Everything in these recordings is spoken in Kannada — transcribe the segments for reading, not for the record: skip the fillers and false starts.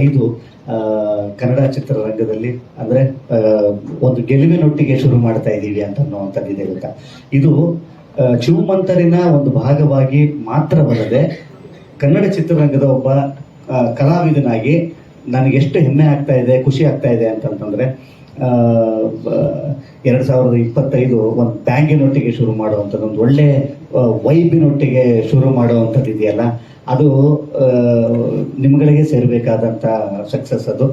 5 ಕನ್ನಡ ಚಿತ್ರರಂಗದಲ್ಲಿ ಅಂದರೆ ಒಂದು ಗೆಲುವಿನೊಟ್ಟಿಗೆ ಶುರು ಮಾಡ್ತಾ ಇದ್ದೀವಿ ಅಂತ ಅನ್ನುವಂಥದ್ದಿದೆ ಗೊತ್ತಾ. ಇದು ಚೂಮಂತರಿನ ಒಂದು ಭಾಗವಾಗಿ ಮಾತ್ರವಲ್ಲದೆ ಕನ್ನಡ ಚಿತ್ರರಂಗದ ಒಬ್ಬ ಕಲಾವಿದನಾಗಿ ನನಗೆ ಎಷ್ಟು ಹೆಮ್ಮೆ ಆಗ್ತಾ ಇದೆ, ಖುಷಿ ಆಗ್ತಾ ಇದೆ ಅಂತಂತಂದರೆ 2025 ಒಂದು ಬ್ಯಾಂಗಿನೊಟ್ಟಿಗೆ ಶುರು ಮಾಡುವಂಥದ್ದು, ಒಂದು ಒಳ್ಳೆ ವೈಬಿನೊಟ್ಟಿಗೆ ಶುರು ಮಾಡುವಂಥದ್ದು ಇದೆಯಲ್ಲ, ಅದು ನಿಮ್ಗಳಿಗೆ ಸೇರಬೇಕಾದಂಥ ಸಕ್ಸಸ್. ಅದು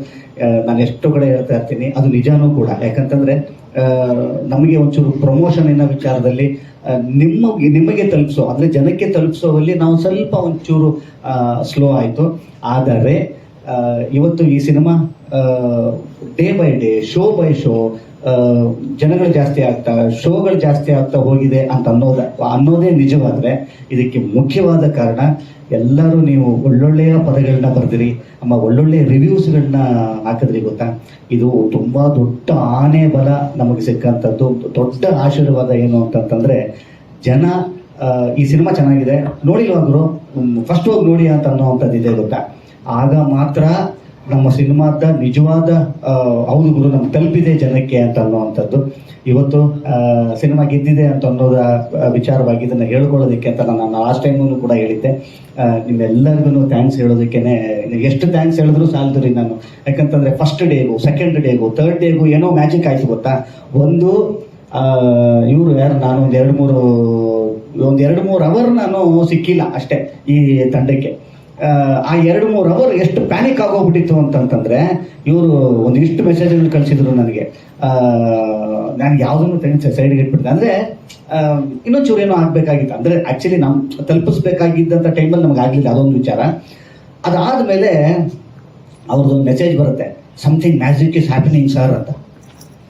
ನಾನು ಎಷ್ಟು ಕಡೆ ಹೇಳ್ತಾ ಇರ್ತೀನಿ, ಅದು ನಿಜಾನೂ ಕೂಡ. ಯಾಕಂತಂದರೆ ನಮಗೆ ಒಂಚೂರು ಪ್ರಮೋಷನಿನ ವಿಚಾರದಲ್ಲಿ ನಿಮಗೆ ತಲುಪಿಸೋ ಅಂದರೆ ಜನಕ್ಕೆ ತಲುಪಿಸೋವಲ್ಲಿ ನಾವು ಸ್ವಲ್ಪ ಒಂಚೂರು ಸ್ಲೋ ಆಯಿತು. ಆದರೆ ಇವತ್ತು ಈ cinema day by day, show by show ಜನಗಳು ಜಾಸ್ತಿ ಆಗ್ತಾ, ಶೋಗಳು ಜಾಸ್ತಿ ಆಗ್ತಾ ಹೋಗಿದೆ ಅಂತ ಅನ್ನೋದೇ ನಿಜವಾದರೆ ಇದಕ್ಕೆ ಮುಖ್ಯವಾದ ಕಾರಣ ಎಲ್ಲರೂ ನೀವು ಒಳ್ಳೊಳ್ಳೆಯ ಪದಗಳನ್ನ ಬರೆದಿರಿ, ಒಳ್ಳೊಳ್ಳೆ ರಿವ್ಯೂಸ್ಗಳನ್ನ ಹಾಕಿದ್ರಿ ಗೊತ್ತಾ. ಇದು ತುಂಬ ದೊಡ್ಡ ಆನೆ ಬಲ ನಮಗೆ ಸಿಕ್ಕಂಥದ್ದು, ದೊಡ್ಡ ಆಶೀರ್ವಾದ. ಏನು ಅಂತಂತಂದರೆ ಜನ ಈ ಸಿನಿಮಾ ಚೆನ್ನಾಗಿದೆ, ನೋಡಿಲ್ವಾಗ್ರು ಫಸ್ಟ್ ಹೋಗಿ ನೋಡಿ ಅಂತ ಅನ್ನೋವಂಥದ್ದು ಇದೆ ಗೊತ್ತಾ. ಆಗ ಮಾತ್ರ ನಮ್ಮ ಸಿನಿಮಾದ ನಿಜವಾದ ಹೌದು ಗುರು ನಮ್ಗೆ ತಲುಪಿದೆ ಜನಕ್ಕೆ ಅಂತ ಅನ್ನೋವಂಥದ್ದು. ಇವತ್ತು ಸಿನಿಮಾ ಗೆದ್ದಿದೆ ಅಂತ ಅನ್ನೋದ ವಿಚಾರವಾಗಿ ಇದನ್ನು ಹೇಳ್ಕೊಳ್ಳೋದಕ್ಕೆ ಅಂತ ನಾನು ಲಾಸ್ಟ್ ಟೈಮೂ ಕೂಡ ಹೇಳಿದ್ದೆ. ನಿಮ್ಮೆಲ್ಲರಿಗೂ ಥ್ಯಾಂಕ್ಸ್ ಹೇಳೋದಕ್ಕೇನೆ ಎಷ್ಟು ಥ್ಯಾಂಕ್ಸ್ ಹೇಳಿದ್ರು ಸಾಲದು ರೀ ನಾನು. ಯಾಕಂತಂದರೆ ಫಸ್ಟ್ ಡೇಗೂ, ಸೆಕೆಂಡ್ ಡೇಗೂ, ಥರ್ಡ್ ಡೇಗೂ ಏನೋ ಮ್ಯಾಜಿಕ್ ಆಯಿತು ಗೊತ್ತಾ. ಒಂದು ಇವರು ಯಾರು, ನಾನು ಒಂದು 2-3 ಅವರ್ ನಾನು ಸಿಕ್ಕಿಲ್ಲ ಅಷ್ಟೇ ಈ ತಂಡಕ್ಕೆ. ಆ 2-3 ಅವರ್ ಎಷ್ಟು ಪ್ಯಾನಿಕ್ ಆಗೋಗ್ಬಿಟ್ಟಿತ್ತು ಅಂತಂತಂದರೆ, ಇವರು ಒಂದಿಷ್ಟು ಮೆಸೇಜ್ಗಳು ಕಳಿಸಿದ್ರು ನನಗೆ. ನಾನು ಯಾವುದನ್ನು ಸೈಡ್ಗೆ ಇಟ್ಬಿಡ್ತೆ. ಅಂದರೆ ಇನ್ನೊಂಚೂರು ಏನೋ ಆಗಬೇಕಾಗಿತ್ತು, ಅಂದರೆ ಆ್ಯಕ್ಚುಲಿ ನಮ್ಮ ತಲುಪಿಸ್ಬೇಕಾಗಿದ್ದಂಥ ಟೈಮಲ್ಲಿ ನಮ್ಗೆ ಆಗಲಿಲ್ಲ, ಅದೊಂದು ವಿಚಾರ. ಅದಾದಮೇಲೆ ಅವ್ರದ್ದೊಂದು ಮೆಸೇಜ್ ಬರುತ್ತೆ, something magic is happening sir ಅಂತ.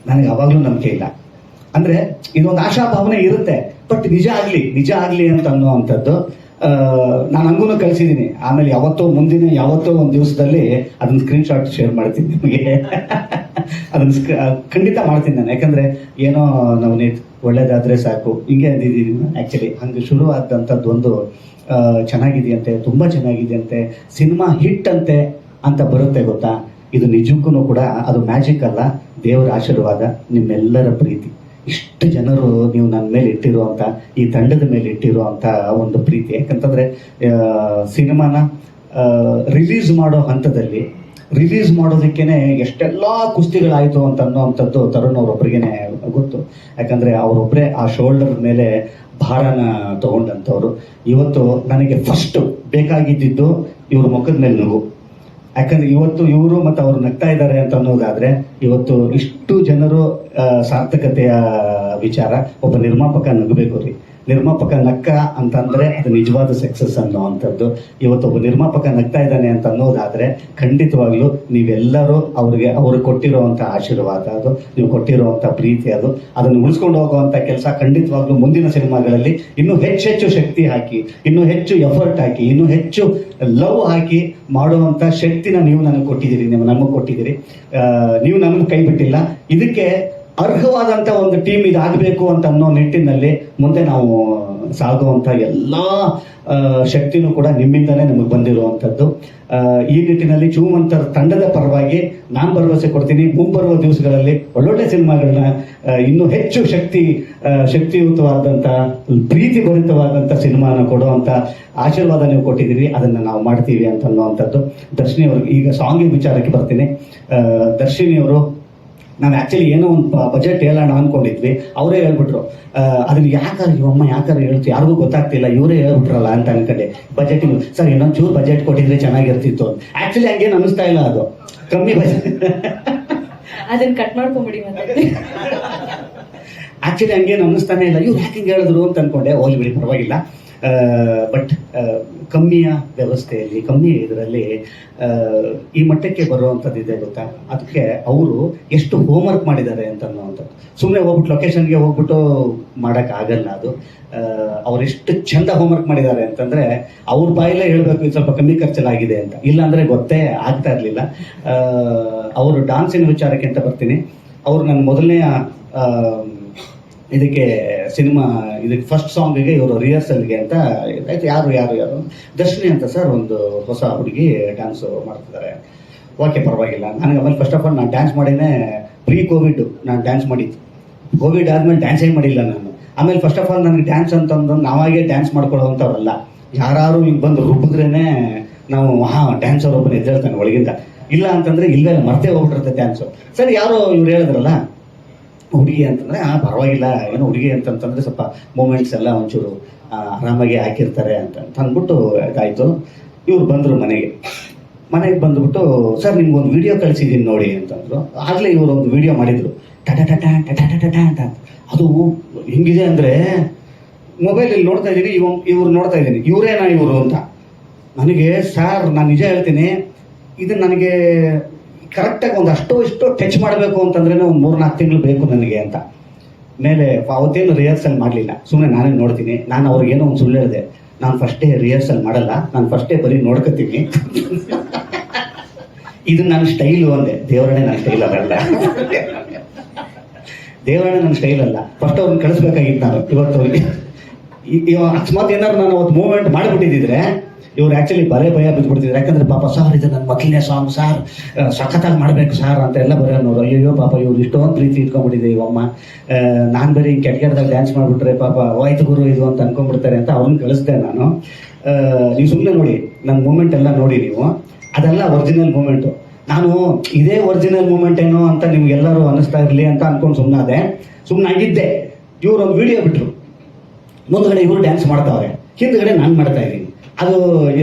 ನನಗೆ ಅವಾಗಲೂ ನಂಬಿಕೆ ಇಲ್ಲ. ಅಂದರೆ ಇದೊಂದು ಆಶಾಭಾವನೆ ಇರುತ್ತೆ, ಬಟ್ ನಿಜ ಆಗಲಿ ಅಂತ ಅನ್ನುವಂಥದ್ದು ನಾನು ಹಂಗೂ ಕಳಿಸಿದ್ದೀನಿ. ಆಮೇಲೆ ಯಾವತ್ತೋ ಒಂದು ದಿವಸದಲ್ಲಿ ಅದನ್ನ ಸ್ಕ್ರೀನ್ಶಾಟ್ ಶೇರ್ ಮಾಡ್ತೀನಿ ನಿಮಗೆ. ಅದನ್ನು ಖಂಡಿತ ಮಾಡ್ತೀನಿ ನಾನು. ಯಾಕಂದರೆ ಏನೋ ನವನೀತ್ ಒಳ್ಳೇದಾದರೆ ಸಾಕು ಹಿಂಗೆ ಅಂದಿದ್ದೀನಿ. ಆ್ಯಕ್ಚುಲಿ ಹಂಗೆ ಶುರು ಆದಂಥದ್ದು ಒಂದು ಚೆನ್ನಾಗಿದೆಯಂತೆ, ತುಂಬ ಚೆನ್ನಾಗಿದೆಯಂತೆ, ಸಿನಿಮಾ ಹಿಟ್ ಅಂತೆ ಅಂತ ಬರುತ್ತೆ ಗೊತ್ತಾ. ಇದು ನಿಜಕ್ಕೂ ಕೂಡ ಅದು ಮ್ಯಾಜಿಕ್ ಅಲ್ಲ, ದೇವರ ಆಶೀರ್ವಾದ, ನಿಮ್ಮೆಲ್ಲರ ಪ್ರೀತಿ. ಇಷ್ಟು ಜನರು ನೀವು ನನ್ನ ಮೇಲೆ ಇಟ್ಟಿರುವಂಥ, ಈ ತಂಡದ ಮೇಲೆ ಇಟ್ಟಿರುವಂಥ ಒಂದು ಪ್ರೀತಿ. ಯಾಕಂತಂದರೆ ಸಿನಿಮಾನ ರಿಲೀಸ್ ಮಾಡೋ ಹಂತದಲ್ಲಿ ರಿಲೀಸ್ ಮಾಡೋದಕ್ಕೇ ಎಷ್ಟೆಲ್ಲ ಕುಸ್ತಿಗಳಾಯಿತು ಅಂತ ಅನ್ನೋವಂಥದ್ದು ತರುಣ್ ಅವರೊಬ್ಬರಿಗೇ ಗೊತ್ತು. ಯಾಕಂದರೆ ಅವರೊಬ್ಬರೇ ಆ ಶೋಲ್ಡರ್ ಮೇಲೆ ಭಾರನ ತಗೊಂಡಂಥವ್ರು. ಇವತ್ತು ನನಗೆ ಫಸ್ಟ್ ಬೇಕಾಗಿದ್ದು ಇವ್ರ ಮುಖದ ಮೇಲೆ ನಗು. ಯಾಕಂದ್ರೆ ಇವತ್ತು ಇವರು ಮತ್ತು ಅವರು ನಗ್ತಾ ಇದ್ದಾರೆ ಅಂತ ಅನ್ನೋದಾದ್ರೆ ಇವತ್ತು ಇಷ್ಟು ಜನರು ಸಾರ್ಥಕತೆಯ ವಿಚಾರ. ಒಬ್ಬ ನಿರ್ಮಾಪಕ ನಗಬೇಕು ರೀ. ನಿರ್ಮಾಪಕ ನಕ್ಕ ಅಂತಂದರೆ ಅದು ನಿಜವಾದ ಸಕ್ಸಸ್ ಅನ್ನೋವಂಥದ್ದು. ಇವತ್ತು ಒಬ್ಬ ನಿರ್ಮಾಪಕ ನಗ್ತಾ ಇದ್ದಾನೆ ಅಂತ ಅನ್ನೋದಾದರೆ ಖಂಡಿತವಾಗ್ಲೂ ನೀವೆಲ್ಲರೂ ಅವ್ರಿಗೆ ಕೊಟ್ಟಿರುವಂಥ ಆಶೀರ್ವಾದ ಅದು, ನೀವು ಕೊಟ್ಟಿರುವಂಥ ಪ್ರೀತಿ ಅದು, ಅದನ್ನು ಉಳಿಸ್ಕೊಂಡು ಹೋಗುವಂಥ ಕೆಲಸ ಖಂಡಿತವಾಗ್ಲೂ ಮುಂದಿನ ಸಿನಿಮಾಗಳಲ್ಲಿ ಇನ್ನೂ ಹೆಚ್ಚು ಶಕ್ತಿ ಹಾಕಿ, ಇನ್ನೂ ಹೆಚ್ಚು ಎಫರ್ಟ್ ಹಾಕಿ, ಇನ್ನೂ ಹೆಚ್ಚು ಲವ್ ಹಾಕಿ ಮಾಡುವಂಥ ಶಕ್ತಿನ ನೀವು ನನಗೆ ಕೊಟ್ಟಿದ್ದೀರಿ, ನಮಗೆ ಕೊಟ್ಟಿದ್ದೀರಿ. ನೀವು ನನಗೆ ಕೈ ಬಿಟ್ಟಿಲ್ಲ. ಇದಕ್ಕೆ ಅರ್ಹವಾದಂಥ ಒಂದು ಟೀಮ್ ಇದಾಗಬೇಕು ಅಂತ ಅನ್ನೋ ನಿಟ್ಟಿನಲ್ಲಿ ಮುಂದೆ ನಾವು ಸಾಗುವಂಥ ಎಲ್ಲ ಶಕ್ತಿನೂ ಕೂಡ ನಿಮ್ಮಿಂದಲೇ ನಮಗೆ ಬಂದಿರುವಂಥದ್ದು. ಈ ನಿಟ್ಟಿನಲ್ಲಿ ಚೂಮಂತರ ತಂಡದ ಪರವಾಗಿ ನಾನು ಭರವಸೆ ಕೊಡ್ತೀನಿ, ಮುಂಬರುವ ದಿವಸಗಳಲ್ಲಿ ಒಳ್ಳೊಳ್ಳೆ ಸಿನಿಮಾಗಳನ್ನ ಇನ್ನೂ ಹೆಚ್ಚು ಶಕ್ತಿಯುತವಾದಂಥ ಪ್ರೀತಿ ಭರಿತವಾದಂಥ ಸಿನಿಮಾನ ಕೊಡುವಂಥ ಆಶೀರ್ವಾದ ನೀವು ಕೊಟ್ಟಿದ್ದೀರಿ. ಅದನ್ನು ನಾವು ಮಾಡ್ತೀವಿ ಅಂತ ಅನ್ನುವಂಥದ್ದು. ದರ್ಶಿನಿ ಅವ್ರಿಗೆ ಈಗ ಸಾಂಗಿನ ವಿಚಾರಕ್ಕೆ ಬರ್ತೀನಿ. ದರ್ಶಿನಿಯವರು ನಾವು ಆ್ಯಕ್ಚುಲಿ ಏನೋ ಒಂದು ಬಜೆಟ್ ಹೇಳೋಣ ಅಂದ್ಕೊಂಡಿದ್ವಿ. ಅವರೇ ಹೇಳ್ಬಿಟ್ರು, ಅದನ್ನು ಇವಮ್ಮ ಯಾಕಾರೆ ಹೇಳ್ತು, ಯಾರಿಗೂ ಗೊತ್ತಾಗ್ತಿಲ್ಲ, ಇವರೇ ಹೇಳ್ಬಿಟ್ರಲ್ಲ ಅಂತ ಅನ್ಕೊಂಡೆ. ಬಜೆಟಿಂಗ್ ಸರ್ ಇನ್ನೊಂದು ಚೂರು ಬಜೆಟ್ ಕೊಟ್ಟಿದ್ರೆ ಚೆನ್ನಾಗಿರ್ತಿತ್ತು. ಆ್ಯಕ್ಚುಲಿ ಹಂಗೇನು ಅನ್ನಿಸ್ತಾ ಇಲ್ಲ, ಅದು ಕಮ್ಮಿ ಬಜೆಟ್. ಅದನ್ನು ಕಟ್ ಮಾಡ್ಕೊಂಬಿಡಿ. ಆ್ಯಕ್ಚುಲಿ ಹಂಗೇನು ಅನ್ನಿಸ್ತಾನೆ ಇಲ್ಲ, ಇವ್ರು ಯಾಕೆ ಹಿಂಗೆ ಹೇಳಿದ್ರು ಅಂತ ಅಂದ್ಕೊಂಡೆ. ಹೋಗಿ ಬಿಡಿ, ಪರವಾಗಿಲ್ಲ. ಬಟ್ ಕಮ್ಮಿಯ ವ್ಯವಸ್ಥೆಯಲ್ಲಿ, ಕಮ್ಮಿ ಇದರಲ್ಲಿ ಈ ಮಟ್ಟಕ್ಕೆ ಬರುವಂಥದ್ದಿದೆ ಗೊತ್ತಾ. ಅದಕ್ಕೆ ಅವರು ಎಷ್ಟು ಹೋಮ್ವರ್ಕ್ ಮಾಡಿದ್ದಾರೆ ಅಂತ ಅನ್ನೋವಂಥದ್ದು. ಸುಮ್ಮನೆ ಹೋಗ್ಬಿಟ್ಟು ಲೊಕೇಶನ್ಗೆ ಹೋಗ್ಬಿಟ್ಟು ಮಾಡೋಕ್ಕಾಗಲ್ಲ ಅದು. ಅವರೆಷ್ಟು ಚೆಂದ ಹೋಮ್ವರ್ಕ್ ಮಾಡಿದ್ದಾರೆ ಅಂತಂದರೆ ಅವ್ರ ಬಾಯಲ್ಲೇ ಹೇಳಬೇಕು ಇದು ಸ್ವಲ್ಪ ಕಮ್ಮಿ ಖರ್ಚಲ್ಲಾಗಿದೆ ಅಂತ. ಇಲ್ಲಾಂದರೆ ಗೊತ್ತೇ ಆಗ್ತಾ ಇರಲಿಲ್ಲ. ಅವರು ಡಾನ್ಸಿನ ವಿಚಾರಕ್ಕೆ ಅಂತ ಬರ್ತೀನಿ. ಅವರು ನನ್ನ ಮೊದಲನೆಯ ಇದಕ್ಕೆ ಫಸ್ಟ್ ಸಾಂಗಿಗೆ ಇವರು ರಿಹರ್ಸಲ್ಗೆ ಅಂತ ಆಯ್ತು. ಯಾರು ದರ್ಶಿನಿ ಅಂತ ಸರ್, ಒಂದು ಹೊಸ ಹುಡುಗಿ ಡ್ಯಾನ್ಸು ಮಾಡ್ತಿದ್ದಾರೆ. ಓಕೆ ಪರವಾಗಿಲ್ಲ. ನನಗೆ ಆಮೇಲೆ ಫಸ್ಟ್ ಆಫ್ ಆಲ್ ನಾನು ಡ್ಯಾನ್ಸ್ ಮಾಡಿನೇ ಪ್ರೀ ಕೋವಿಡ್ ನಾನು ಡ್ಯಾನ್ಸ್ ಮಾಡಿದ್ದು. ಕೋವಿಡ್ ಆದಮೇಲೆ ಡ್ಯಾನ್ಸೇ ಮಾಡಿಲ್ಲ ನಾನು. ಆಮೇಲೆ ಫಸ್ಟ್ ಆಫ್ ಆಲ್ ನನಗೆ ಡ್ಯಾನ್ಸ್ ಅಂತಂದು ನಾವಾಗೇ ಡ್ಯಾನ್ಸ್ ಮಾಡ್ಕೊಳ್ಳೋವಂಥವ್ರಲ್ಲ. ಯಾರು ಈಗ ಬಂದು ರುಬ್ಬಿದ್ರೇನೆ ನಾವು ಡ್ಯಾನ್ಸರ್ ಒಬ್ಬನ ಎದ್ದೇಳ್ತಾನೆ ಒಳಗಿಂದ. ಇಲ್ಲ ಅಂತಂದರೆ ಇಲ್ಲೇ ಮರ್ತೇ ಹೋಗ್ಬಿಟ್ಟಿರುತ್ತೆ ಡ್ಯಾನ್ಸು. ಸರಿ, ಯಾರೋ ಇವ್ರು ಹೇಳಿದ್ರಲ್ಲ ಹುಡುಗಿ ಅಂತಂದರೆ ಪರವಾಗಿಲ್ಲ, ಏನೋ ಹುಡುಗಿ ಅಂತಂತಂದರೆ ಸ್ವಲ್ಪ ಮೂಮೆಂಟ್ಸ್ ಎಲ್ಲ ಒಂಚೂರು ಆರಾಮಾಗಿ ಹಾಕಿರ್ತಾರೆ ಅಂತ ಅಂದ್ಬಿಟ್ಟು ಇದಾಯಿತು. ಇವ್ರು ಬಂದರು ಮನೆಗೆ ಬಂದುಬಿಟ್ಟು, ಸರ್ ನಿಮ್ಗೊಂದು ವಿಡಿಯೋ ಕಳಿಸಿದ್ದೀನಿ ನೋಡಿ ಅಂತಂದರು. ಆಗಲೇ ಇವರು ಒಂದು ವಿಡಿಯೋ ಮಾಡಿದರು, ಟಟ ಅಂತ. ಅದು ಹೆಂಗಿದೆ ಅಂದರೆ ಮೊಬೈಲಲ್ಲಿ ನೋಡ್ತಾ ಇದ್ದೀನಿ, ಇವ್ರು ನೋಡ್ತಾ ಇದ್ದೀನಿ, ಇವರೇನಾ ಇವರು ಅಂತ. ನನಗೆ ಸರ್ ನಾನು ನಿಜ ಹೇಳ್ತೀನಿ, ಇದು ನನಗೆ ಕರೆಕ್ಟಾಗಿ ಒಂದು ಇಷ್ಟೋ ಟಚ್ ಮಾಡಬೇಕು ಅಂತಂದ್ರೆ ಒಂದು 3-4 ತಿಂಗಳು ಬೇಕು ನನಗೆ ಅಂತ. ಮೇಲೆ ಅವತ್ತೇನು ರಿಹರ್ಸಲ್ ಮಾಡಲಿಲ್ಲ, ಸುಮ್ಮನೆ ನಾನೇ ನೋಡ್ತೀನಿ. ನಾನು ಅವ್ರಿಗೇನೋ ಒಂದು ಸುಳ್ಳು ಹೇಳಿದೆ, ನಾನು ಫಸ್ಟೇ ರಿಹರ್ಸಲ್ ಮಾಡಲ್ಲ, ನಾನು ಫಸ್ಟೇ ಬರೀ ನೋಡ್ಕೊತೀನಿ. ಇದು ನನ್ನ ಸ್ಟೈಲು ಅಂದೆ. ದೇವರೇ ನನ್ನ ಸ್ಟೈಲ್ ಅದಲ್ಲ, ದೇವರೇ ನನ್ನ ಸ್ಟೈಲ್ ಅಲ್ಲ. ಫಸ್ಟ್ ಅವ್ರನ್ನ ಕಳಿಸ್ಬೇಕಾಗಿತ್ತು ನಾನು. ಇವತ್ತು ಅಕಸ್ಮಾತ್ ಏನಾದ್ರು ನಾನು ಅವತ್ತು ಮೂವ್ಮೆಂಟ್ ಮಾಡಿಬಿಟ್ಟಿದ್ರೆ ಇವ್ರು ಆ್ಯಕ್ಚುಲಿ ಭಯ ಬಿದ್ದುಬಿಡ್ತಿದ್ರು. ಯಾಕಂದ್ರೆ ಪಾಪ ಸಾರ್ ಇದು ನನ್ನ ಮಕ್ಕಳನೇ ಸಾಂಗ್ ಸಾರ್, ಸಖತ್ತಾಗಿ ಮಾಡಬೇಕು ಸಾರ್ ಅಂತ ಎಲ್ಲ ಬರೋನವ್ರು. ಅಯ್ಯೋ ಪಾಪ ಇವ್ರು ಇಷ್ಟೊಂದು ಪ್ರೀತಿ ಇಟ್ಕೊಂಡ್ಬಿಟ್ಟಿದೆ ಇವಮ್ಮ, ನಾನು ಬರೀ ಕೆಟ್ಟದಾಗ ಡ್ಯಾನ್ಸ್ ಮಾಡಿಬಿಟ್ರೆ ಪಾಪ ವಾಯ್ತು ಗುರು ಇದು ಅಂತ ಅನ್ಕೊಂಡ್ಬಿಡ್ತಾರೆ ಅಂತ ಅವ್ರನ್ನ ಕಳಿಸ್ದೆ ನಾನು. ನೀವು ಸುಮ್ಮನೆ ನೋಡಿ ನನ್ನ ಮೂಮೆಂಟ್ ಎಲ್ಲ ನೋಡಿ ನೀವು, ಅದೆಲ್ಲ ಒರಿಜಿನಲ್ ಮೂಮೆಂಟು. ನಾನು ಇದೇ ಒರಿಜಿನಲ್ ಮೂಮೆಂಟ್ ಏನೋ ಅಂತ ನಿಮ್ಗೆಲ್ಲರೂ ಅನ್ನಿಸ್ತಾ ಇರಲಿ ಅಂತ ಅನ್ಕೊಂಡು ಸುಮ್ಮನಾಗಿದ್ದೆ. ಇವ್ರು ಒಂದು ವಿಡಿಯೋ ಬಿಟ್ಟರು, ಮುಂದ್ಗಡೆ ಇವರು ಡ್ಯಾನ್ಸ್ ಮಾಡ್ತಾವ್ರೆ, ಹಿಂದ್ಗಡೆ ನಾನು ಮಾಡ್ತಾ ಇದ್ದೀನಿ. ಅದು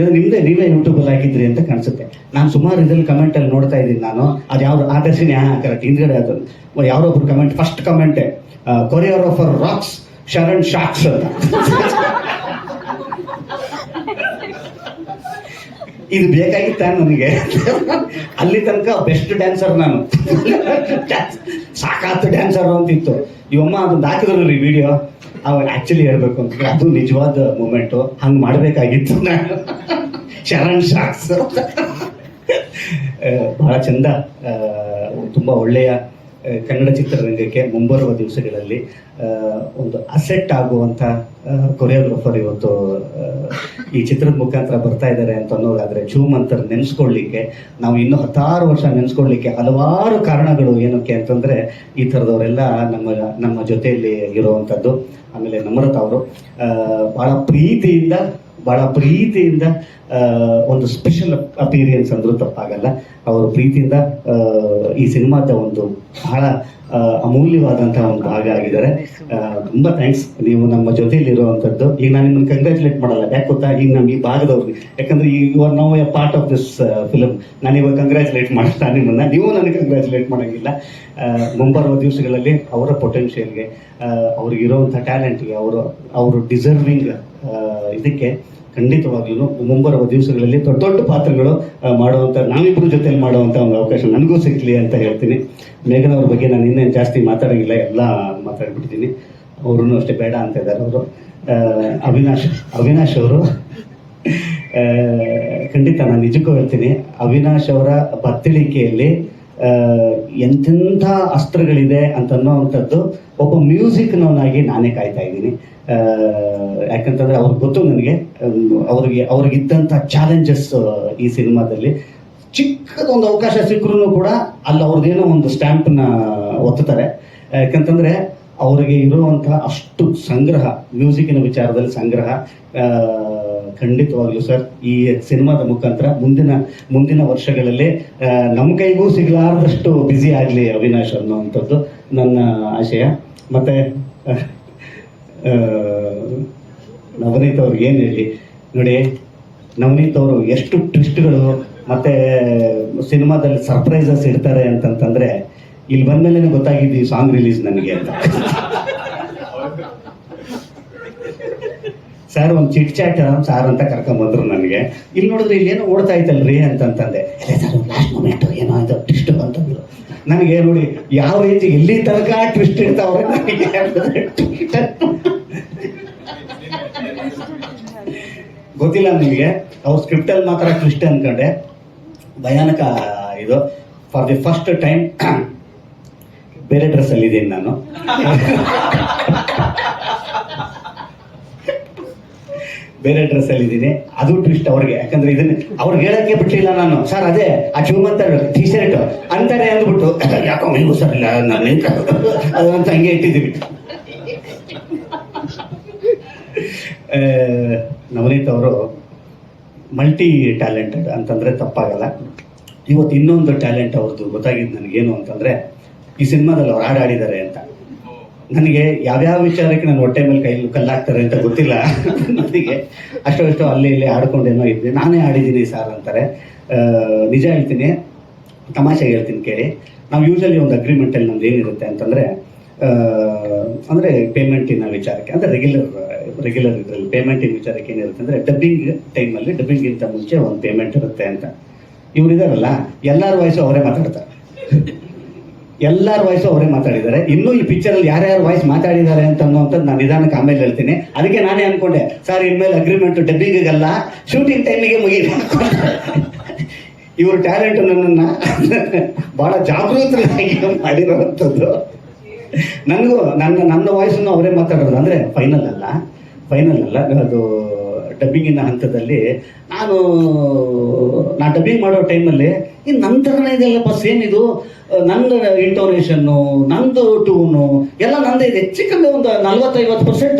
ನೀವೇ ಯೂಟ್ಯೂಬಲ್ಲಿ ಹಾಕಿದ್ರಿ ಅಂತ ಕಾಣಿಸುತ್ತೆ. ನಾನು ಸುಮಾರು ಇದ್ರಲ್ಲಿ ಕಮೆಂಟಲ್ಲಿ ನೋಡ್ತಾ ಇದ್ದೀನಿ ನಾನು. ಅದು ಯಾವ್ದು ಆದರ್ಶಿನಿ ಕರೆಕ್ಟ್ ಹಿಂದ್ಗಡೆ ಅದು ಯಾರೊಬ್ರು ಕಮೆಂಟ್, ಫಸ್ಟ್ ಕಮೆಂಟೆ ಕೊರಿಯೋಗ್ರಾಫರ್ ರಾಕ್ಸ್ ಶರಣ್ ಶಾಕ್ಸ್ ಅಂತ. ಇದು ಬೇಕಾಗಿತ್ತ ನನಗೆ? ಅಲ್ಲಿ ತನಕ ಬೆಸ್ಟ್ ಡ್ಯಾನ್ಸರ್ ನಾನು, ಸಾಕಾತು ಡ್ಯಾನ್ಸರ್ ಅಂತಿತ್ತು. ಇವಮ್ಮ ಅದೊಂದು ಹಾಕಿದ್ರಲ್ರಿ ವಿಡಿಯೋ, ಅವಾಗ ಆ್ಯಕ್ಚುಲಿ ಹೇಳ್ಬೇಕು ಅಂತಂದ್ರೆ ಅದು ನಿಜವಾದ ಮೂಮೆಂಟು. ಹಂಗೆ ಮಾಡಬೇಕಾಗಿತ್ತು ನಾನು. ಶರಣ್ ಶಾಕ್ಸ್ ಬಹಳ ಚಂದ, ತುಂಬ ಒಳ್ಳೆಯ ಕನ್ನಡ ಚಿತ್ರರಂಗಕ್ಕೆ ಮುಂಬರುವ ದಿವಸಗಳಲ್ಲಿ ಒಂದು ಅಸೆಟ್ ಆಗುವಂಥ ಕೊರಿಯೋಗ್ರಾಫರ್ ಇವತ್ತು ಈ ಚಿತ್ರದ ಮುಖಾಂತರ ಬರ್ತಾ ಇದ್ದಾರೆ ಅಂತ ಅನ್ನೋದಾದರೆ, ಚೂಮಂತರ ನೆನೆಸ್ಕೊಳ್ಳಿಕ್ಕೆ ನಾವು ಇನ್ನೂ 10 ವರ್ಷ ನೆನೆಸ್ಕೊಳ್ಳಿಕ್ಕೆ ಹಲವಾರು ಕಾರಣಗಳು. ಏನಕ್ಕೆ ಅಂತಂದರೆ ಈ ಥರದವರೆಲ್ಲ ನಮ್ಮ ಜೊತೆಯಲ್ಲಿ ಇರುವಂಥದ್ದು. ಆಮೇಲೆ ನಮ್ರತ ಅವರು ಭಾಳ ಪ್ರೀತಿಯಿಂದ ಒಂದು ಸ್ಪೆಷಲ್ ಅಪೀರಿಯನ್ಸ್ ಅಂದರೂ ತಪ್ಪಾಗಲ್ಲ. ಅವರು ಪ್ರೀತಿಯಿಂದ ಈ ಸಿನಿಮಾದ ಒಂದು ಬಹಳ ಅಮೂಲ್ಯವಾದಂತಹ ಒಂದು ಭಾಗ ಆಗಿದ್ದಾರೆ. ತುಂಬ ಥ್ಯಾಂಕ್ಸ್, ನೀವು ನಮ್ಮ ಜೊತೆಯಲ್ಲಿ ಇರುವಂಥದ್ದು. ಈಗ ನಾನು ನಿಮ್ಮನ್ನು ಕಂಗ್ರ್ಯಾಚುಲೇಟ್ ಮಾಡಲ್ಲ, ಯಾಕೆ ಗೊತ್ತಾ, ಈಗ ನಮ್ಮ ಈ ಭಾಗದವ್ರಿಗೆ, ಯಾಕಂದ್ರೆ you are now a part of this film. ನಾನು ಇವಾಗ ಕಂಗ್ರ್ಯಾಚುಲೇಟ್ ಮಾಡ್ತಾ ನಿಮ್ಮನ್ನು, ನೀವು ನನಗೆ ಕಂಗ್ರ್ಯಾಚುಲೇಟ್ ಮಾಡೋಂಗಿಲ್ಲ. ಮುಂಬರುವ ದಿವಸಗಳಲ್ಲಿ ಅವರ ಪೊಟೆನ್ಷಿಯಲ್ಗೆ, ಅವ್ರಿಗಿರೋವಂಥ ಟ್ಯಾಲೆಂಟ್ಗೆ, ಅವರು ಡಿಸರ್ವಿಂಗ್ ಇದಕ್ಕೆ ಖಂಡಿತವಾಗ್ಲೂ ಮುಂಬರುವ ದಿವಸಗಳಲ್ಲಿ ದೊಡ್ಡ ಪಾತ್ರಗಳು ಮಾಡುವಂಥ, ನಾವಿಬ್ಬರ ಜೊತೆಲಿ ಮಾಡುವಂಥ ಒಂದು ಅವಕಾಶ ನನಗೂ ಸಿಗಲಿ ಅಂತ ಹೇಳ್ತೀನಿ. ಮೇಘನ ಅವ್ರ ಬಗ್ಗೆ ನಾನು ಇನ್ನೇನು ಜಾಸ್ತಿ ಮಾತಾಡೋಂಗಿಲ್ಲ, ಎಲ್ಲ ಮಾತಾಡ್ಬಿಡ್ತೀನಿ. ಅವ್ರೂ ಅಷ್ಟೇ ಬೇಡ ಅಂತ ಇದ್ದಾರೆ ಅವರು. ಅವಿನಾಶ್ ಅವರು ಖಂಡಿತ ನಾನು ನಿಜಕ್ಕೂ ಹೇಳ್ತೀನಿ, ಅವಿನಾಶ್ ಅವರ ಬತ್ತಳಿಕೆಯಲ್ಲಿ ಎಂತೆಂಥ ಅಸ್ತ್ರಗಳಿದೆ ಅಂತನ್ನೋವಂಥದ್ದು ಒಬ್ಬ ಮ್ಯೂಸಿಕ್ನವನಾಗಿ ನಾನೇ ಕಾಯ್ತಾ ಇದ್ದೀನಿ. ಯಾಕಂತಂದರೆ ಅವ್ರಿಗೆ ಗೊತ್ತು ನನಗೆ, ಅವ್ರಿಗಿದ್ದಂಥ ಚಾಲೆಂಜಸ್ ಈ ಸಿನಿಮಾದಲ್ಲಿ. ಚಿಕ್ಕದೊಂದು ಅವಕಾಶ ಸಿಕ್ಕರೂ ಕೂಡ ಅಲ್ಲಿ ಅವ್ರದ್ದೇನೋ ಒಂದು ಸ್ಟ್ಯಾಂಪನ್ನ ಒತ್ತುತ್ತಾರೆ. ಯಾಕಂತಂದರೆ ಅವರಿಗೆ ಇರುವಂಥ ಅಷ್ಟು ಸಂಗ್ರಹ, ಮ್ಯೂಸಿಕ್ಕಿನ ವಿಚಾರದಲ್ಲಿ ಸಂಗ್ರಹ. ಖಂಡಿತವಾಗ್ಲೂ ಸರ್, ಈ ಸಿನಿಮಾದ ಮುಖಾಂತರ ಮುಂದಿನ ವರ್ಷಗಳಲ್ಲಿ ನಮ್ಮ ಕೈಗೂ ಸಿಗಲಾರದಷ್ಟು ಬ್ಯುಸಿ ಆಗಲಿ ಅವಿನಾಶ್ ಅನ್ನೋವಂಥದ್ದು ನನ್ನ ಆಶಯ. ಮತ್ತು ನವನೀತ್ ಅವ್ರಿಗೆ ಏನು ಹೇಳಿ ನೋಡಿ, ನವನೀತ್ ಅವರು ಎಷ್ಟು ಟ್ವಿಸ್ಟ್ಗಳು ಮತ್ತು ಸಿನಿಮಾದಲ್ಲಿ ಸರ್ಪ್ರೈಸಸ್ ಇಡ್ತಾರೆ ಅಂತಂತಂದರೆ, ಇಲ್ಲಿ ಬಂದಮೇಲೆ ಗೊತ್ತಾಗಿದ್ದು ಈ ಸಾಂಗ್ ರಿಲೀಸ್ ನನಗೆ ಅಂತ. ಸರ್ ಒಂದು ಚಿಟ್ ಚಾಟ್ ಸಾರ್ ಅಂತ ಕರ್ಕೊಂಬಂದ್ರು ನನಗೆ. ಇಲ್ಲಿ ನೋಡಿದ್ರೆ ಇಲ್ಲೇನೋ ಓಡ್ತಾ ಇತ್ತಲ್ರಿ ಅಂತಂತಂದೆ. ಸರ್ ಲಾಸ್ಟ್ ಮೂಮೆಂಟು ಏನೋ ಆಯ್ತು ಟ್ವಿಸ್ಟ್ ಅಂತಂದ್ರು. ನನಗೆ ನೋಡಿ ಯಾವ ರೀತಿ ಎಲ್ಲಿ ತನಕ ಟ್ವಿಸ್ಟ್ ಇರ್ತಾವ್ರೆ ನನಗೆ ಗೊತ್ತಿಲ್ಲ ನಿಮಗೆ. ಅವ್ರ ಸ್ಕ್ರಿಪ್ಟಲ್ಲಿ ಮಾತ್ರ ಟ್ವಿಸ್ಟ್ ಅನ್ಕೊಂಡೆ. ಭಯಾನಕ ಇದು. ಫಾರ್ ದಿ ಫಸ್ಟ್ ಟೈಮ್ ಬೇರೆ ಡ್ರೆಸ್ಸಲ್ಲಿ ಇದ್ದೀನಿ ನಾನು. ಬೇರೆ ಡ್ರೆಸ್ ಅಲ್ಲಿ ಇದ್ದೀನಿ. ಅದು ಟ್ವಿಸ್ಟ್ ಅವ್ರಿಗೆ, ಯಾಕಂದ್ರೆ ಇದನ್ನ ಅವ್ರಿಗೆ ಹೇಳಕ್ಕೆ ಬಿಟ್ಟಿಲ್ಲ ನಾನು. ಸರ್ ಅದೇ ಆ ಚೂಮಂತ ಟಿ ಶರ್ಟ್ ಅಂತಾರೆ ಅಂದ್ಬಿಟ್ಟು ಯಾಕೋ ಮೈಗೂ ಸರ್ ಇಲ್ಲ ನಾನು ಅದಂತ ಹಂಗೆ ಇಟ್ಟಿದ್ದೀವಿ. ನವನೀತ್ ಅವರು ಮಲ್ಟಿ ಟ್ಯಾಲೆಂಟೆಡ್ ಅಂತಂದ್ರೆ ತಪ್ಪಾಗಲ್ಲ. ಇವತ್ತು ಇನ್ನೊಂದು ಟ್ಯಾಲೆಂಟ್ ಅವ್ರದ್ದು ಗೊತ್ತಾಗಿದ್ದು ನನಗೇನು ಅಂತಂದ್ರೆ, ಈ ಸಿನಿಮಾದಲ್ಲಿ ಅವ್ರು ಹಾಡಾಡಿದ್ದಾರೆ ಅಂತ. ನನಗೆ ಯಾವ್ಯಾವ ವಿಚಾರಕ್ಕೆ ನನ್ನ ಹೊಟ್ಟೆ ಮೇಲೆ ಕಲ್ಲಾಗ್ತಾರೆ ಅಂತ ಗೊತ್ತಿಲ್ಲ. ನನಗೆ ಅಷ್ಟೋ ಅಲ್ಲಿ ಇಲ್ಲಿ ಆಡ್ಕೊಂಡೇನೋ ಇದ್ದೆ. ನಾನೇ ಆಡಿದ್ದೀನಿ ಸರ್ ಅಂತಾರೆ. ನಿಜ ಹೇಳ್ತೀನಿ, ತಮಾಷೆಗೆ ಹೇಳ್ತೀನಿ ಕೇಳಿ. ನಾವು ಯೂಶಲಿ ಒಂದು ಅಗ್ರಿಮೆಂಟಲ್ಲಿ ನಮ್ದು ಏನಿರುತ್ತೆ ಅಂತಂದರೆ, ಅಂದರೆ ಪೇಮೆಂಟಿನ ವಿಚಾರಕ್ಕೆ, ಅಂದರೆ ರೆಗ್ಯುಲರ್ ಇದರಲ್ಲಿ ಪೇಮೆಂಟಿನ ವಿಚಾರಕ್ಕೆ ಏನಿರುತ್ತೆ ಅಂದರೆ, ಡಬ್ಬಿಂಗ್ ಟೈಮಲ್ಲಿ ಡಬ್ಬಿಂಗಿಂತ ಮುಂಚೆ ಒಂದು ಪೇಮೆಂಟ್ ಇರುತ್ತೆ ಅಂತ. ಇವ್ರು ಇದಾರಲ್ಲ, ಎಲ್ಲರ ವಾಯ್ಸು ಅವರೇ ಮಾತಾಡ್ತಾರೆ. ಎಲ್ಲರ ವಾಯ್ಸು ಅವರೇ ಮಾತಾಡಿದ್ದಾರೆ. ಇನ್ನೂ ಈ ಪಿಕ್ಚರಲ್ಲಿ ಯಾರ್ಯಾರು ವಾಯ್ಸ್ ಮಾತಾಡಿದ್ದಾರೆ ಅಂತ ಅನ್ನೋಂಥದ್ದು ನಾನು ನಿಧಾನಕ್ಕೆ ಆಮೇಲೆ ಹೇಳ್ತೀನಿ. ಅದಕ್ಕೆ ನಾನೇ ಅನ್ಕೊಂಡೆ, ಸರ್ ಇನ್ಮೇಲೆ ಅಗ್ರಿಮೆಂಟ್ ಡಬ್ಬಿಂಗಿಗಲ್ಲ, ಶೂಟಿಂಗ್ ಟೈಮಿಗೆ ಮುಗಿದ. ಇವ್ರ ಟ್ಯಾಲೆಂಟ್ ನನ್ನನ್ನು ಬಹಳ ಜಾಗೃತರಾಗಿ ಮಾಡಿರೋವಂಥದ್ದು. ನನಗೂ ನನ್ನ ವಾಯ್ಸನ್ನು ಅವರೇ ಮಾತಾಡೋದು. ಅಂದರೆ ಫೈನಲ್ ಅಲ್ಲ, ಅದು ಡಬ್ಬಿಂಗಿನ ಹಂತದಲ್ಲಿ ನಾನು ಡಬ್ಬಿಂಗ್ ಮಾಡೋ ಟೈಮಲ್ಲಿ ಈ ನಂತರನೇ ಇದೆಲ್ಲಪ್ಪ, ಸೇಮ್ ಇದು ನಂದು ಇಂಟೋನೇಷನ್ನು, ನಂದು ಟೂನು ಎಲ್ಲ ನಂದೇ ಇದೆ. ಹೆಚ್ಚು ಕಮ್ಮಿ ಒಂದು 40-50%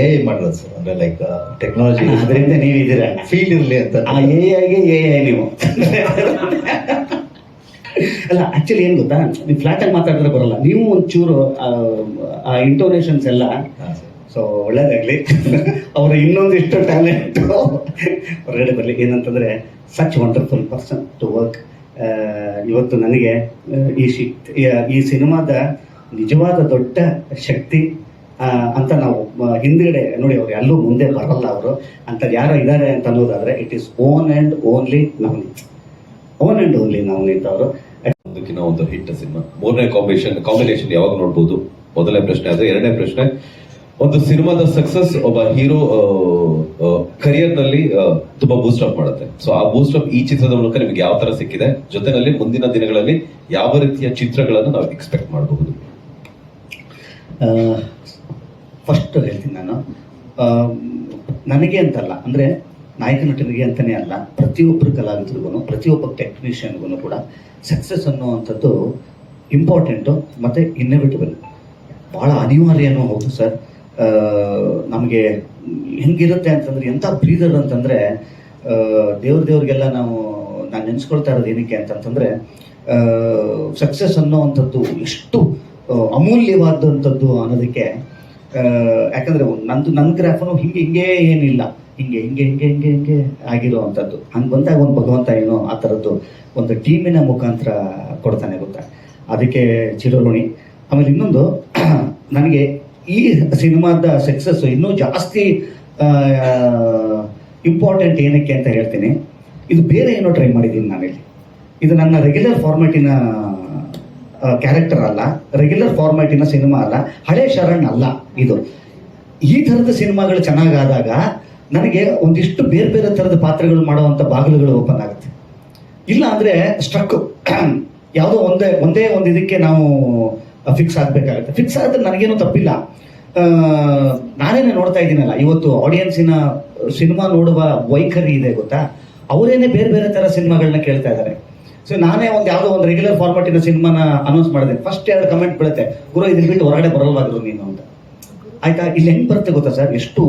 ಎ ಐ ಮಾಡಿರೋದು ಸರ್. ಅಂದ್ರೆ ಲೈಕ್ ಟೆಕ್ನಾಲಜಿ, ಅದರಿಂದ ನೀವು ಇದ್ದೀರಾ ಫೀಲ್ಡ್ ಇರಲಿ ಅಂತ. ಆ ಎ ಐ ನೀವು ಅಲ್ಲ. ಆಕ್ಚುಲಿ ಏನ್ ಗೊತ್ತಾ, ನೀವು ಫ್ಲಾಟ್ ಆಗಿ ಮಾತಾಡಿದ್ರೆ ಬರಲ್ಲ. ನೀವು ಒಂಚೂರು ಆ ಇಂಟೋನೇಷನ್ಸ್ ಎಲ್ಲ. ಸೊ ಒಳ್ಳೇದಾಗ್ಲಿ. ಅವರ ಇನ್ನೊಂದಿಷ್ಟು ಟ್ಯಾಲೆಂಟ್ ಹೊರಗಡೆ ಬರಲಿ. ಏನಂತಂದ್ರೆ, such wonderful person to work. ಇವತ್ತು ನನಗೆ ಈ ಸಿನಿಮಾದ ನಿಜವಾದ ದೊಡ್ಡ ಶಕ್ತಿ ಅಂತ ನಾವು ಹಿಂದ್ಗಡೆ ನೋಡಿ, ಅವ್ರು ಎಲ್ಲೂ ಮುಂದೆ ಬರಲ್ಲ ಅವರು ಅಂತ ಯಾರೋ ಇದ್ದಾರೆ ಅಂತ ಅನ್ನೋದಾದ್ರೆ, it is one and only Navneet ಅವರು. ಒಂದಕ್ಕಿಂತ ಒಂದು ಹಿಟ್ ಸಿನಿಮಾ. ಮೂರನೇ ಕಾಂಬಿನೇಷನ್ ಯಾವಾಗ ನೋಡ್ಬೋದು? ಮೊದಲನೇ ಪ್ರಶ್ನೆ. ಆದ್ರೆ ಎರಡನೇ ಪ್ರಶ್ನೆ, ಒಂದು ಸಿನಿಮಾದ ಸಕ್ಸಸ್ ಒಬ್ಬ ಹೀರೋ ಕರಿಯರ್ ನಲ್ಲಿ ತುಂಬಾ ಬೂಸ್ಟ್ ಅಪ್ ಮಾಡುತ್ತೆ. ಸೊ ಆ ಬೂಸ್ಟ್ ಅಪ್ ಈ ಚಿತ್ರದ ಮೂಲಕ ನಿಮಗೆ ಯಾವ ತರ ಸಿಕ್ಕಿದೆ? ಜೊತೆನಲ್ಲಿ ಮುಂದಿನ ದಿನಗಳಲ್ಲಿ ಯಾವ ರೀತಿಯ ಚಿತ್ರಗಳನ್ನು ನಾವು ಎಕ್ಸ್ಪೆಕ್ಟ್ ಮಾಡಬಹುದು? ಫಸ್ಟ್ ಹೇಳ್ತೀನಿ ನಾನು, ನನಗೆ ಅಂತಲ್ಲ, ಅಂದ್ರೆ ನಾಯಕ ನಟನಿಗೆ ಅಂತಾನೆ ಅಲ್ಲ, ಪ್ರತಿಯೊಬ್ಬರು ಕಲಾವಿದರಿಗೂ, ಪ್ರತಿಯೊಬ್ಬ ಟೆಕ್ನಿಷಿಯನ್ಗೂ ಕೂಡ ಸಕ್ಸಸ್ ಅನ್ನುವಂಥದ್ದು ಇಂಪಾರ್ಟೆಂಟು ಮತ್ತು ಇನ್ನೆವಿಟಬಲ್, ಭಾಳ ಅನಿವಾರ್ಯನೂ ಹೌದು ಸರ್. ನಮಗೆ ಹೆಂಗಿರುತ್ತೆ ಅಂತಂದರೆ, ಎಂಥ ಬ್ರೀದರ್ ಅಂತಂದರೆ, ದೇವ್ರಿಗೆಲ್ಲ ನಾನು ನೆನೆಸ್ಕೊಳ್ತಾ ಇರೋದು ಏನಕ್ಕೆ ಅಂತಂತಂದರೆ, ಸಕ್ಸಸ್ ಅನ್ನೋವಂಥದ್ದು ಎಷ್ಟು ಅಮೂಲ್ಯವಾದಂಥದ್ದು ಅನ್ನೋದಕ್ಕೆ. ಯಾಕಂದರೆ ನನ್ನ ಗ್ರಾಫನು ಹಿಂಗೆ ಏನಿಲ್ಲ, ಹಿಂಗೆ ಆಗಿರೋ ಅಂಥದ್ದು. ಹಂಗೆ ಬಂದಾಗ ಒಂದು ಭಗವಂತ ಏನೋ ಆ ಥರದ್ದು ಒಂದು ಟೀಮಿನ ಮುಖಾಂತರ ಕೊಡ್ತಾನೆ, ಗೊತ್ತಾ. ಅದಕ್ಕೆ ಚಿರಋಣಿ. ಆಮೇಲೆ ಇನ್ನೊಂದು, ನನಗೆ ಈ ಸಿನಿಮಾದ ಸಕ್ಸಸ್ ಇನ್ನೂ ಜಾಸ್ತಿ ಇಂಪಾರ್ಟೆಂಟ್ ಏನಕ್ಕೆ ಅಂತ ಹೇಳ್ತೀನಿ. ಇದು ಬೇರೆ ಏನೋ ಟ್ರೈ ಮಾಡಿದ್ದೀನಿ ನಾನಿಲ್ಲಿ. ಇದು ನನ್ನ ರೆಗ್ಯುಲರ್ ಫಾರ್ಮ್ಯಾಟಿನ ಕ್ಯಾರೆಕ್ಟರ್ ಅಲ್ಲ, ರೆಗ್ಯುಲರ್ ಫಾರ್ಮ್ಯಾಟಿನ ಸಿನಿಮಾ ಅಲ್ಲ, ಹಳೆ ಶರಣ್ ಅಲ್ಲ. ಇದು ಈ ಥರದ ಸಿನಿಮಾಗಳು ಚೆನ್ನಾಗಾದಾಗ ನನಗೆ ಒಂದಿಷ್ಟು ಬೇರೆ ಬೇರೆ ಥರದ ಪಾತ್ರಗಳು ಮಾಡುವಂಥ ಬಾಗಿಲುಗಳು ಓಪನ್ ಆಗುತ್ತೆ. ಇಲ್ಲ ಅಂದರೆ ಸ್ಟ್ರಕ್, ಯಾವುದೋ ಒಂದೇ ಒಂದು ಇದಕ್ಕೆ ನಾವು ಫಿಕ್ಸ್ ಆಗಬೇಕಾಗುತ್ತೆ. ಫಿಕ್ಸ್ ಆದರೆ ನನಗೇನು ತಪ್ಪಿಲ್ಲ. ನಾನೇನೆ ನೋಡ್ತಾ ಇದ್ದೀನಲ್ಲ ಇವತ್ತು, ಆಡಿಯನ್ಸಿನ ಸಿನಿಮಾ ನೋಡುವ ವೈಖರಿ ಇದೆ ಗೊತ್ತಾ. ಅವರೇನೆ ಬೇರೆ ಬೇರೆ ಥರ ಸಿನಿಮಾಗಳನ್ನ ಕೇಳ್ತಾ ಇದ್ದಾರೆ. ಸೊ ನಾನೇ ಯಾವುದೋ ಒಂದು ರೆಗ್ಯುಲರ್ ಫಾರ್ಮ್ಯಾಟಿನ ಸಿನಿಮಾನ ಅನೌನ್ಸ್ ಮಾಡಿದೆ. ಫಸ್ಟ್ 2 ಕಮೆಂಟ್ ಬೀಳುತ್ತೆ, ಗುರು ಇದನ್ನ ಬಿಟ್ಟು ಹೊರಗಡೆ ಬರಲ್ವಾದ್ರು ನೀನು ಅಂತ. ಆಯ್ತಾ, ಇಲ್ಲಿ ಹೆಂಗೆ ಬರುತ್ತೆ ಗೊತ್ತಾ ಸರ್, ಎಷ್ಟು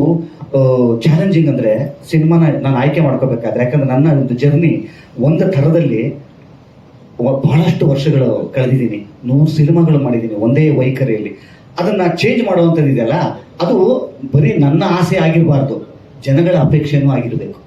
ಚಾಲೆಂಜಿಂಗ್ ಅಂದರೆ ಸಿನಿಮಾನ ನಾನು ಆಯ್ಕೆ ಮಾಡ್ಕೋಬೇಕಾದ್ರೆ. ಯಾಕಂದ್ರೆ ನನ್ನ ಒಂದು ಜರ್ನಿ ಒಂದು ಥರದಲ್ಲಿ ಬಹಳಷ್ಟು ವರ್ಷಗಳು ಕಳೆದಿದ್ದೀನಿ, 100 ಸಿನಿಮಾಗಳು ಮಾಡಿದ್ದೀನಿ ಒಂದೇ ವೈಖರಿಯಲ್ಲಿ. ಅದನ್ನ ಚೇಂಜ್ ಮಾಡುವಂಥದ್ದು ಇದೆಯಲ್ಲ, ಅದು ಬರೀ ನನ್ನ ಆಸೆ ಆಗಿರಬಾರ್ದು, ಜನಗಳ ಅಪೇಕ್ಷೆನೂ ಆಗಿರಬೇಕು.